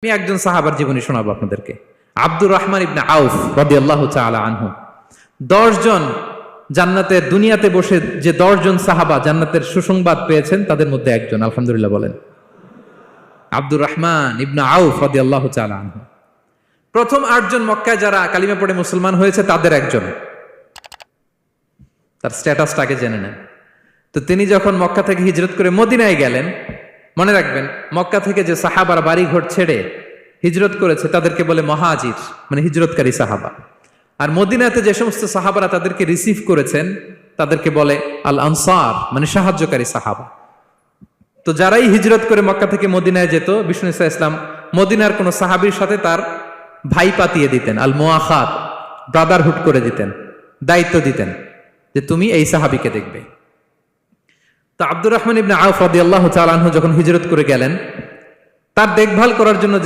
আমি একজন সাহাবার জীবনী শোনাবো আপনাদেরকে। আব্দুর রহমান ইবনে আউফ রাদিয়াল্লাহু তাআলা আনহু। 10 জন জান্নাতের দুনিয়াতে বসে যে 10 জন সাহাবা জান্নাতের সুসংবাদ পেয়েছেন তাদের মধ্যে একজন, আলহামদুলিল্লাহ বলেন। আব্দুর রহমান ইবনে আউফ রাদিয়াল্লাহু তাআলা আনহু প্রথম 8 জন মক্কায় যারা কালিমা পড়ে মুসলমান হয়েছে তাদের একজন। তার স্ট্যাটাসটাকে জেনে নেন। তো তিনি যখন মক্কা থেকে হিজরত করে মদিনায় গেলেন, মনে রাখবেন মক্কা থেকে যে সাহাবার বাড়ি ঘর ছেড়ে হিজরত করেছে তাদেরকে বলে মহাজির, মানে হিজরতকারী সাহাবা। আর মদিনাতে যে সমস্ত সাহাবারা তাদেরকে রিসিভ করেছেন তাদেরকে বলে আল আনসার, মানে সাহায্যকারী সাহাবা। তো যারাই হিজরত করে মক্কা থেকে মদিনায় যেত, বিষ্ণু ইসা ইসলাম মদিনার কোন সাহাবীর সাথে তার ভাই পাতিয়ে দিতেন, আল মুআখাত, ব্রাদারহুড করে দিতেন, দায়িত্ব দিতেন যে তুমি এই সাহাবীকে দেখবে। তো আব্দুর রহমান ইবনে আউফ রাদিয়াল্লাহু তাআলা আনহু যখন হিজরত করে গেলেন, তার দেখভাল করার জন্য যে